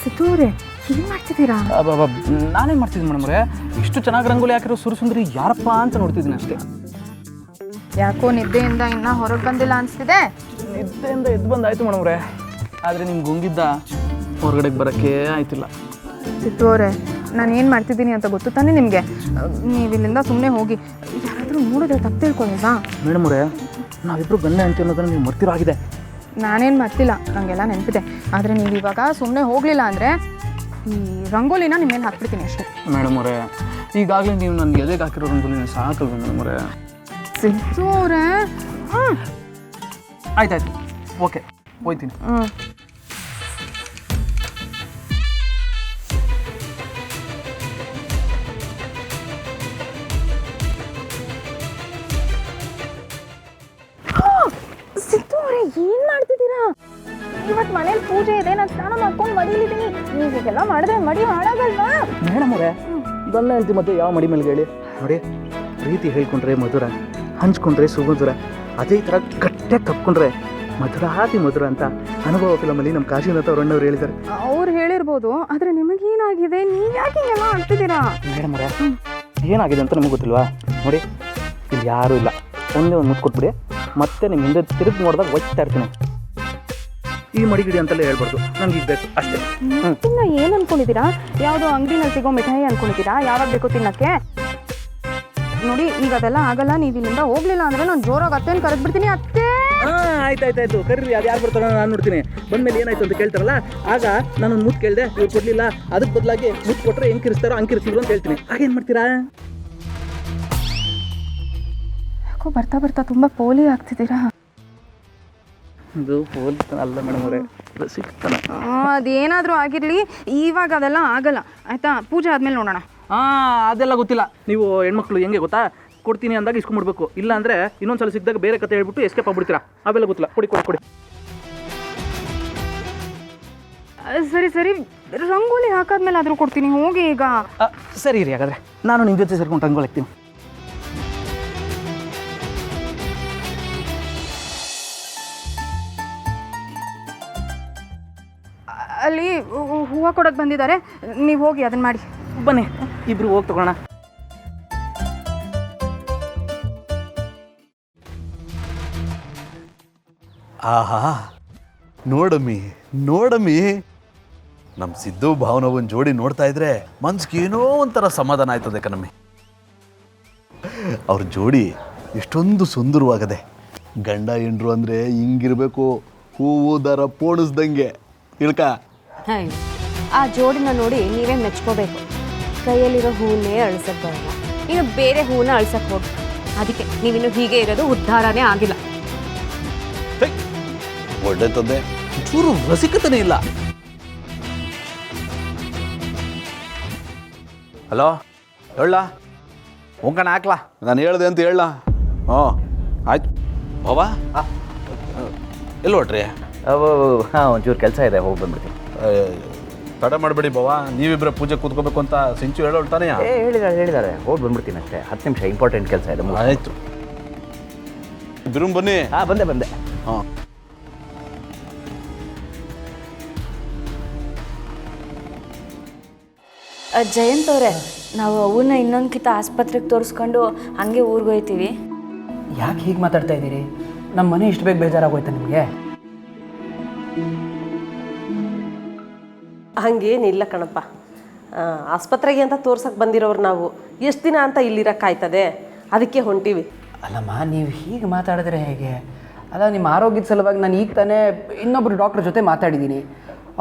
ಸಿದ್ದು ಅವರೇ ಏನು ಮಾಡ್ತಿದ್ದೀರಾ? ನಾನೇನು ಮಾಡ್ತಿದ್ದೀನಿ ಮೇಡಮ್ ಅವರೇ, ಇಷ್ಟು ಚೆನ್ನಾಗಿ ರಂಗೋಲಿ ಹಾಕಿರೋ ಸುರಸುಂದರಿ ಯಾರಪ್ಪ ಅಂತ ನೋಡ್ತಿದ್ದೀನಿ ಅಷ್ಟೇ. ಯಾಕೋ ನಿದ್ದೆಯಿಂದ ಇನ್ನೂ ಹೊರಗೆ ಬಂದಿಲ್ಲ ಅನಿಸ್ತಿದೆ. ನಿದ್ದೆಯಿಂದ ಎದ್ದು ಬಂದಾಯ್ತು ಮೇಡಮ್ ಅವರೇ, ಆದರೆ ನಿಮ್ಗೆ ಗುಂಗಿದ್ದ ಹೊರಗಡೆಗೆ ಬರೋಕ್ಕೆ ಆಯ್ತಿಲ್ಲ. ಸಿದ್ದು ಅವರೇ, ನಾನು ಏನು ಮಾಡ್ತಿದ್ದೀನಿ ಅಂತ ಗೊತ್ತು ತಾನೇ ನಿಮಗೆ? ನೀವು ಇಲ್ಲಿಂದ ಸುಮ್ಮನೆ ಹೋಗಿ, ಯಾರಾದರೂ ನೋಡಿದ್ರೆ ತಪ್ಪು ತಿಳ್ಕೊಳ್ಳೋದಾ? ಮೇಡಮ್ ಅವರೇ, ನಾವಿಬ್ಬರು ಗಂಡ ಅಂತ ಅನ್ನೋದನ್ನು ನೀವು ಮರ್ತಿರೋ ಆಗಿದೆ. ನಾನೇನು ಮರ್ತಿಲ್ಲ, ನನಗೆಲ್ಲ ನೆನಪಿದೆ. ಆದರೆ ನೀವು ಇವಾಗ ಸುಮ್ಮನೆ ಹೋಗಲಿಲ್ಲ ಅಂದರೆ ಈ ರಂಗೋಲಿನ ನಿಮ್ಮ ಮೇಲೆ ಹಾಕ್ಬಿಡ್ತೀನಿ ಅಷ್ಟೇ. ಮೇಡಮ್ ಅವರೇ, ಈಗಾಗಲೇ ನೀವು ನನ್ನ ಎದೆಗೆ ಹಾಕಿರೋ ರಂಗೋಲಿನ ಸಾಕಲ್ವ ಮೇಡಮ್ ಅವರೇ? ಸಿದ್ದು ಅವರೇ, ಆಯ್ತಾಯ್ತು, ಓಕೆ, ಹೋಯ್ತೀನಿ. ಸಿದ್ದು ಅವರೇ, ಏನು ಮಾಡ್ತಿದ್ದೀರಾ? ಇವತ್ತು ಮನೇಲಿ ಪೂಜೆ ಇದೆ, ನಾನು ಸ್ನಾನ ಮಾಡ್ಕೊಂಡು ಮಡಿಲಿದ್ದೀನಿ. ನೀವು ಹೀಗೆಲ್ಲ ಮಾಡಿದ್ರೆ ಮಡಿ ಹಾಳಾಗಲ್ವಾ? ಮೇಡಮ್ ಅವರೇ, ಗಂಡ ಹೆಂಡತಿ ಮತ್ತೆ ಯಾವ ಮಡಿ ಮೇಲೆ ಹೇಳಿ ನೋಡಿ, ಪ್ರೀತಿ ಹೇಳ್ಕೊಂಡ್ರೆ ಮಧುರ, ಹಂಚ್ಕೊಂಡ್ರೆ ಸುಮಧುರ, ಅದೇ ಥರ ಗಟ್ಟಿಯಾಗಿ ಕಪ್ಕೊಂಡ್ರೆ ಮಧುರಾತಿ ಮಧುರ ಅಂತ ಅನುಭವ ಫಿಲಮಲ್ಲಿ ನಮ್ಮ ಕಾಶಿನಾಥ್ ಅವ್ರ ಅಣ್ಣವ್ರು ಹೇಳಿದ್ದಾರೆ. ಅವ್ರು ಹೇಳಿರ್ಬೋದು, ಆದರೆ ನಿಮಗೇನಾಗಿದೆ? ನೀವು ಯಾಕೆ ಹಿಂಗೆಲ್ಲ ಮಾಡ್ತಿದ್ದೀರಾ? ಮೇಡಮ್ ಅವರೇ, ಏನಾಗಿದೆ ಅಂತ ನಮಗೆ ಗೊತ್ತಿಲ್ವಾ? ನೋಡಿ, ಇಲ್ಲಿ ಯಾರೂ ಇಲ್ಲ, ಒಂದೇ ಒಂದು ಮುತ್ತು ಕೊಟ್ಬಿಡಿ, ಮತ್ತೆ ನಿಮ್ಮ ಹಿಂದೆ ತಿರುಗಿ ನೋಡಿದಾಗ ಒಯ್ತಾ ಇರ್ತೀನಿ. ಈ ಮಡಿಗಿಡಿ ಅಂತಲೇ ಹೇಳ್ಬಾರ್ದು, ನಂಗೆ ಈಗ ಬೇಕು ಅಷ್ಟೇ. ಇನ್ನು ಏನು ಅನ್ಕೊಂಡಿದ್ದೀರಾ? ಯಾವುದೋ ಅಂಗಡಿನಲ್ಲಿ ಸಿಗೋ ಮಿಠಾಯಿ ಅನ್ಕೊಂಡಿದ್ದೀರಾ? ಯಾವಾಗ ಬೇಕು ತಿನ್ನಕ್ಕೆ? ನೋಡಿ, ಈಗ ಅದೆಲ್ಲ ಆಗಲ್ಲ. ನೀವು ಇಲ್ಲಿಂದ ಹೋಗ್ಲಿಲ್ಲ ಅಂದರೆ ನಾನು ಜೋರಾಗಿ ಅತ್ತೇನು ಕರೆದ್ಬಿಡ್ತೀನಿ. ಅತ್ತೆ, ಆಯ್ತಾಯ್ತಾಯ್ತು, ಕರೀರಿ, ಅದು ಯಾರು ಬರ್ತಾರೋ ನಾನು ನೋಡ್ತೀನಿ. ಬಂದಮೇಲೆ ಏನಾಯ್ತು ಅಂತ ಕೇಳ್ತಾರಲ್ಲ, ಆಗ ನಾನೊಂದು ಮುತ್ತು ಕೇಳಿದೆ, ಇವ್ರು ಕೊಡಲಿಲ್ಲ, ಅದಕ್ಕೆ ಬದಲಾಗಿ ಮುತ್ತು ಕೊಟ್ಟರೆ ಹೆಂಗೆ ಕಿರಿಸ್ತಾರೋ ಹಂಗೆ ಕಿರಿಸಿದ್ರು ಅಂತ ಹೇಳ್ತೀನಿ. ಹಾಗೇನು ಮಾಡ್ತೀರಾ? ಯಾಕೋ ಬರ್ತಾ ಬರ್ತಾ ತುಂಬ ಪೋಲಿ ಆಗ್ತಿದ್ದೀರಾ. ಇದು ಹೋಲ್ತಾನ ಅಲ್ಲ ಮೇಡಮ್ ಅವರೇ, ಸಿಗ್ತಾನ. ಅದೇನಾದರೂ ಆಗಿರಲಿ, ಇವಾಗ ಅದೆಲ್ಲ ಆಗಲ್ಲ ಆಯಿತಾ? ಪೂಜೆ ಆದಮೇಲೆ ನೋಡೋಣ. ಅದೆಲ್ಲ ಗೊತ್ತಿಲ್ಲ. ನೀವು ಹೆಣ್ಮಕ್ಳು ಹೆಂಗೆ ಗೊತ್ತಾ, ಕೊಡ್ತೀನಿ ಅಂದಾಗ ಇಸ್ಕೊಂಡ್ಬಿಡ್ಬೇಕು, ಇಲ್ಲ ಅಂದರೆ ಇನ್ನೊಂದ್ಸಲ ಸಿಕ್ಕಿದಾಗ ಬೇರೆ ಕತೆ ಹೇಳ್ಬಿಟ್ಟು ಎಸ್ಕೇಪ್ ಆಗ್ಬಿಡ್ತೀರಾ. ಅವೆಲ್ಲ ಗೊತ್ತಿಲ್ಲ. ಕೊಡಿ ಕೊಡಿ ಕೊಡಿ. ಸರಿ ಸರಿ, ರಂಗೋಲಿ ಹಾಕಾದ್ಮೇಲೆ ಆದರೂ ಕೊಡ್ತೀನಿ, ಹೋಗಿ ಈಗ. ಸರಿ ರೀ, ಹಾಗಾದರೆ ನಾನು ನಿಮ್ಮ ಜೊತೆ ಸೇರ್ಕೊಂಡು ರಂಗೋಲಿ ಹಾಕ್ತೀನಿ. ಅಲ್ಲಿ ಹೂವು ಕೊಡೋಕೆ ಬಂದಿದ್ದಾರೆ, ನೀವು ಹೋಗಿ ಅದನ್ನು ಮಾಡಿ. ಬನ್ನಿ, ಇಬ್ರು ಹೋಗಿ ತಗೋಣ. ಆಹಾ, ನೋಡಮ್ಮಿ ನೋಡಮ್ಮಿ, ನಮ್ಮ ಸಿದ್ದು ಭಾವನ ಒಂದು ಜೋಡಿ ನೋಡ್ತಾ ಇದ್ರೆ ಮನ್ಸಿಗೆ ಏನೋ ಒಂಥರ ಸಮಾಧಾನ ಆಯ್ತದೆ ಕಣಮ್ಮಿ. ಅವ್ರ ಜೋಡಿ ಎಷ್ಟೊಂದು ಸುಂದರವಾಗದೆ. ಗಂಡ ಹೆಂಡ್ರು ಅಂದರೆ ಹಿಂಗಿರಬೇಕು, ಹೂವು ದರ ಪೋಣಿಸ್ದಂಗೆ. ಇಳ್ಕ ಆ ಜೋಡಿನ ನೋಡಿ ನೀವೇ ಮೆಚ್ಕೋಬೇಕು. ಕೈಯಲ್ಲಿರೋ ಹೂವನ್ನೇ ಅಳಿಸಕ್ಕೆ ಬರಲ್ಲ, ಇನ್ನು ಬೇರೆ ಹೂವನ್ನ ಅಳಿಸಕ್ಕೆ ಹೋಗಿ. ಅದಕ್ಕೆ ನೀವಿನ್ನು ಹೀಗೆ ಇರೋದು ಉದ್ಧಾರನೇ ಆಗಿಲ್ಲ. ಒಳ್ಳೆ ತಂದೆ, ಚೂರು ರಸಿಕತನೇ ಇಲ್ಲ. ಹಲೋ, ಹೇಳ ಹೋಗೋಣ, ಹಾಕ್ಲಾ? ನಾನು ಹೇಳ್ದೆ ಅಂತ ಹೇಳ. ಹ್ಞೂ ಆಯ್ತು. ಬಾಬಾ ಎಲ್ಲಿ ಹೊಟ್ರಿ? ಒಂಚೂರು ಕೆಲಸ ಇದೆ, ಹೋಗಿ ಬಂದ್ಬಿಡ್ತೀನಿ. ತಡ ಮಾಡಬೇಡಿ ಬಾವಾ, ನೀವಿಬ್ಬರ ಪೂಜೆ ಕೂತ್ಕೋಬೇಕು ಅಂತ ಸಿಂಚು ಹೇಳೋಳ್ತಾನೆ. ಹೇಳಿದ್ದಾರೆ, ಹೋಗಿ ಬಂದ್ಬಿಡ್ತೀನಿ ಅಷ್ಟೇ. 10 ನಿಮಿಷ, ಇಂಪಾರ್ಟೆಂಟ್ ಕೆಲಸ ಇದೆ. ಆಯಿತು, ಬಿರುಂ ಬನ್ನಿ. ಬಂದೆ. ಹಾಂ, ಜಯಂತ್ ಅವರೇ, ನಾವು ಅವನ್ನ ಇನ್ನೊಂದ್ಕಿತ ಆಸ್ಪತ್ರೆಗೆ ತೋರಿಸ್ಕೊಂಡು ಹಂಗೆ ಊರಿಗೆ ಹೋಯ್ತೀವಿ. ಯಾಕೆ ಹೀಗೆ ಮಾತಾಡ್ತಾ ಇದ್ದೀರಿ? ನಮ್ಮ ಮನೆ ಇಷ್ಟು ಬೇಗ ಬೇಜಾರಾಗೋಯ್ತಾ ನಿಮಗೆ? ಹಂಗೇನಿಲ್ಲ ಕಣಪ್ಪ, ಆಸ್ಪತ್ರೆಗೆ ಅಂತ ತೋರ್ಸಕ್ಕೆ ಬಂದಿರೋರು ನಾವು. ಎಷ್ಟು ದಿನ ಅಂತ ಇಲ್ಲಿರೋಕ್ಕಾಯ್ತದೆ, ಅದಕ್ಕೆ ಹೊಂಟೀವಿ. ಅಲ್ಲಮ್ಮ, ನೀವು ಹೀಗೆ ಮಾತಾಡಿದ್ರೆ ಹೇಗೆ? ಅಲ್ಲ, ನಿಮ್ಮ ಆರೋಗ್ಯದ ಸಲುವಾಗಿ ನಾನು ಈಗ ತಾನೇ ಇನ್ನೊಬ್ಬರು ಡಾಕ್ಟ್ರ್ ಜೊತೆ ಮಾತಾಡಿದ್ದೀನಿ.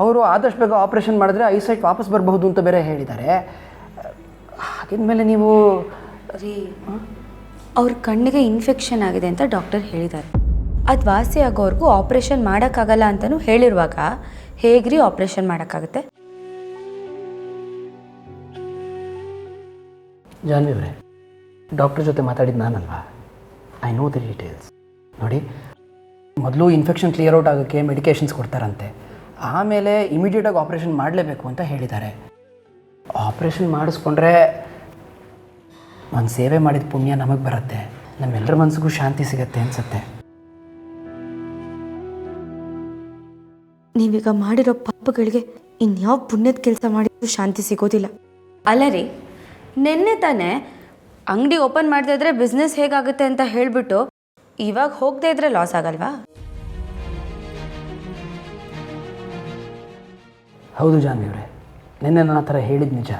ಅವರು ಆದಷ್ಟು ಬೇಗ ಆಪ್ರೇಷನ್ ಮಾಡಿದ್ರೆ ಐಸೈಟ್ ವಾಪಸ್ ಬರಬಹುದು ಅಂತ ಬೇರೆ ಹೇಳಿದ್ದಾರೆ. ಹಾಗಿದ್ಮೇಲೆ ನೀವು ರೀ, ಅವ್ರ ಕಣ್ಣಿಗೆ ಇನ್ಫೆಕ್ಷನ್ ಆಗಿದೆ ಅಂತ ಡಾಕ್ಟರ್ ಹೇಳಿದ್ದಾರೆ. ಅದು ವಾಸಿ ಆಗೋವರೆಗೂ ಆಪ್ರೇಷನ್ ಮಾಡೋಕ್ಕಾಗಲ್ಲ ಅಂತಲೂ ಹೇಳಿರುವಾಗ ಹೇಗ್ರಿ ಆಪ್ರೇಷನ್ ಮಾಡೋಕ್ಕಾಗುತ್ತೆ? ಜಾನ್ವಿ ಅವರೇ, ಡಾಕ್ಟ್ರ್ ಜೊತೆ ಮಾತಾಡಿದ್ದು ನಾನಲ್ವಾ? I know the details. ನೋಡಿ, ಮೊದಲು ಇನ್ಫೆಕ್ಷನ್ ಕ್ಲಿಯರ್ ಔಟ್ ಆಗೋಕ್ಕೆ ಮೆಡಿಕೇಷನ್ಸ್ ಕೊಡ್ತಾರಂತೆ, ಆಮೇಲೆ ಇಮಿಡಿಯೇಟಾಗಿ ಆಪ್ರೇಷನ್ ಮಾಡಲೇಬೇಕು ಅಂತ ಹೇಳಿದ್ದಾರೆ. ಆಪ್ರೇಷನ್ ಮಾಡಿಸ್ಕೊಂಡ್ರೆ ಒಂದು ಸೇವೆ ಮಾಡಿದ ಪುಣ್ಯ ನಮಗೆ ಬರುತ್ತೆ, ನಮ್ಮೆಲ್ಲರ ಮನಸ್ಸಿಗೂ ಶಾಂತಿ ಸಿಗುತ್ತೆ ಅನಿಸುತ್ತೆ. ನೀವೀಗ ಮಾಡಿರೋ ಪಾಪಗಳಿಗೆ ಇನ್ಯಾವ ಪುಣ್ಯದ ಕೆಲಸ ಮಾಡಿದ್ರು ಶಾಂತಿ ಸಿಗೋದಿಲ್ಲ. ಅಲ್ಲ ರೀ, ನಿನ್ನೆ ತಾನೇ ಅಂಗಡಿ ಓಪನ್ ಮಾಡದೇ ಇದ್ರೆ ಬಿಸ್ನೆಸ್ ಹೇಗಾಗುತ್ತೆ ಅಂತ ಹೇಳಿಬಿಟ್ಟು ಇವಾಗ ಹೋಗದೇ ಇದ್ರೆ ಲಾಸ್ ಆಗಲ್ವಾ? ಹೌದು ಜಾನ್ವಿ ಅವರೇ, ನಿನ್ನೆ ನಾನು ಆ ಥರ ಹೇಳಿದ್ದು ನಿಜ.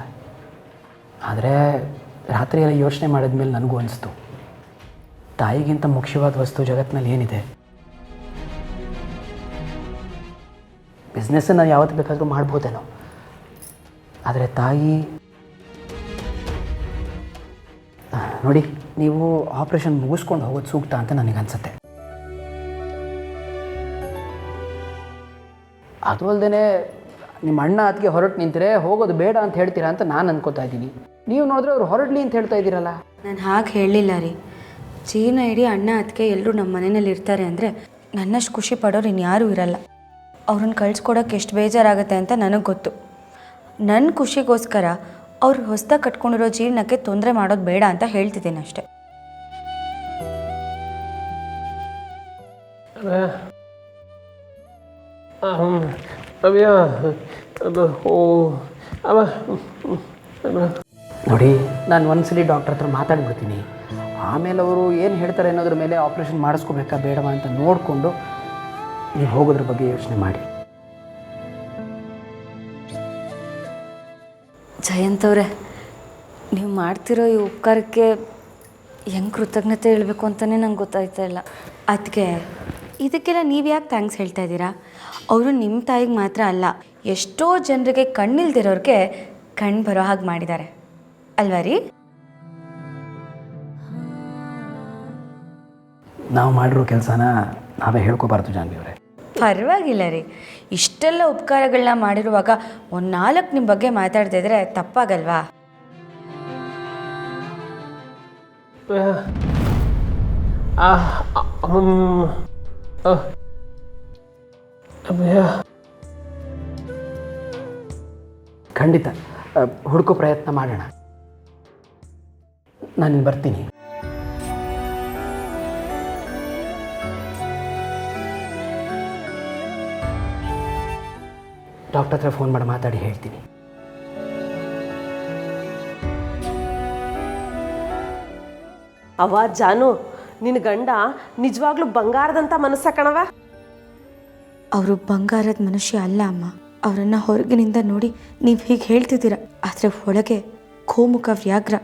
ಆದರೆ ರಾತ್ರಿ ಎಲ್ಲ ಯೋಚನೆ ಮಾಡಿದ್ಮೇಲೆ ನನಗೂ ಅನಿಸ್ತು, ತಾಯಿಗಿಂತ ಮುಖ್ಯವಾದ ವಸ್ತು ಜಗತ್ತಿನಲ್ಲಿ ಏನಿದೆ? ಬಿಸ್ನೆಸ್ಸನ್ನು ಯಾವತ್ತು ಬೇಕಾದರೂ ಮಾಡ್ಬೋದೇನೋ, ಆದರೆ ತಾಯಿ ನೋಡಿ, ನೀವು ಆಪ್ರೇಷನ್ ಮುಗಿಸ್ಕೊಂಡು ಹೋಗೋದು ಸೂಕ್ತ ಅಂತ ನನಗನ್ಸುತ್ತೆ. ಅದು ಅಲ್ಲದೆ ನಿಮ್ಮ ಅಣ್ಣ ಅದಕ್ಕೆ ಹೊರಟು ನಿಂತರೆ ಹೋಗೋದು ಬೇಡ ಅಂತ ಹೇಳ್ತೀರಾ ಅಂತ ನಾನು ಅನ್ಕೋತಾ ಇದ್ದೀನಿ. ನೀವು ನೋಡಿದ್ರೆ ಅವ್ರು ಹೊರಡಲಿ ಅಂತ ಹೇಳ್ತಾ ಇದ್ದೀರಲ್ಲ. ನಾನು ಹಾಗೆ ಹೇಳಲಿಲ್ಲ ರೀ. ಜೀವನ ಇಡೀ ಅಣ್ಣ ಅದಕ್ಕೆ ಎಲ್ಲರೂ ನಮ್ಮ ಮನೆಯಲ್ಲಿ ಇರ್ತಾರೆ ಅಂದರೆ ನನ್ನಷ್ಟು ಖುಷಿ ಪಡೋರು ಇನ್ಯಾರೂ ಇರಲ್ಲ. ಅವ್ರನ್ನ ಕಳ್ಸ್ಕೊಡೋಕ್ಕೆ ಎಷ್ಟು ಬೇಜಾರಾಗುತ್ತೆ ಅಂತ ನನಗೆ ಗೊತ್ತು. ನನ್ನ ಖುಷಿಗೋಸ್ಕರ ಅವ್ರು ಹೊಸ್ದಾಗಿ ಕಟ್ಕೊಂಡಿರೋ ಜೀವನಕ್ಕೆ ತೊಂದರೆ ಮಾಡೋದು ಬೇಡ ಅಂತ ಹೇಳ್ತಿದ್ದೀನಿ ಅಷ್ಟೆ. ನೋಡಿ, ನಾನು ಒಂದ್ಸಲಿ ಡಾಕ್ಟರ್ ಹತ್ರ ಮಾತಾಡ್ಬಿಡ್ತೀನಿ. ಆಮೇಲೆ ಅವರು ಏನು ಹೇಳ್ತಾರೆ ಅನ್ನೋದ್ರ ಮೇಲೆ ಆಪ್ರೇಷನ್ ಮಾಡಿಸ್ಕೋಬೇಕಾ ಬೇಡವಾ ಅಂತ ನೋಡಿಕೊಂಡು ನೀವು ಹೋಗೋದ್ರ ಬಗ್ಗೆ ಯೋಚನೆ ಮಾಡಿ. ಜಯಂತ್ ಅವರೇ, ನೀವು ಮಾಡ್ತಿರೋ ಈ ಉಪಕಾರಕ್ಕೆ ಹೆಂಗೆ ಕೃತಜ್ಞತೆ ಹೇಳಬೇಕು ಅಂತಲೇ ನಂಗೆ ಗೊತ್ತಾಯ್ತಾ ಇಲ್ಲ. ಅದಕ್ಕೆ ಇದಕ್ಕೆಲ್ಲ ನೀವು ಯಾಕೆ ಥ್ಯಾಂಕ್ಸ್ ಹೇಳ್ತಾ ಇದ್ದೀರಾ? ಅವರು ನಿಮ್ಮ ತಾಯಿಗೆ ಮಾತ್ರ ಅಲ್ಲ, ಎಷ್ಟೋ ಜನರಿಗೆ ಕಣ್ಣಿಲ್ದಿರೋರಿಗೆ ಕಣ್ಣು ಬರೋ ಹಾಗೆ ಮಾಡಿದ್ದಾರೆ ಅಲ್ವಾ ರೀ? ನಾವು ಮಾಡಿರೋ ಕೆಲಸನ ನಾವೇ ಹೇಳ್ಕೊಬಾರ್ದು ಜಾನ್ವಿ ಅವರೇ. ಪರವಾಗಿಲ್ಲ ರೀ, ಇಷ್ಟೆಲ್ಲ ಉಪಕಾರಗಳನ್ನ ಮಾಡಿರುವಾಗ ಒಂದು 4 ನಿಮ್ಮ ಬಗ್ಗೆ ಮಾತಾಡ್ತಿದ್ರೆ ತಪ್ಪಾಗಲ್ವಾ? ಖಂಡಿತ ಹುಡುಕೋ ಪ್ರಯತ್ನ ಮಾಡೋಣ. ನಾನು ಬರ್ತೀನಿ. ಡಾಕ್ಟರ್ ಹತ್ರ ಫೋನ್ ಮಾಡಿ ಮಾತಾಡಿ ಹೇಳ್ತೀನಿ. ಅವ ಜಾನು, ನಿನ್ನ ಗಂಡ ನಿಜವಾಗ್ಲೂ ಬಂಗಾರದಂಥ ಮನಸ್ಸ ಕಣವ. ಅವರು ಬಂಗಾರದ ಮನುಷ್ಯ ಅಲ್ಲ ಅಮ್ಮ. ಅವರನ್ನು ಹೊರಗಿನಿಂದ ನೋಡಿ ನೀವು ಹೀಗೆ ಹೇಳ್ತಿದ್ದೀರ, ಆದರೆ ಒಳಗೆ ಗೋಮುಖ ವ್ಯಾಘ್ರ.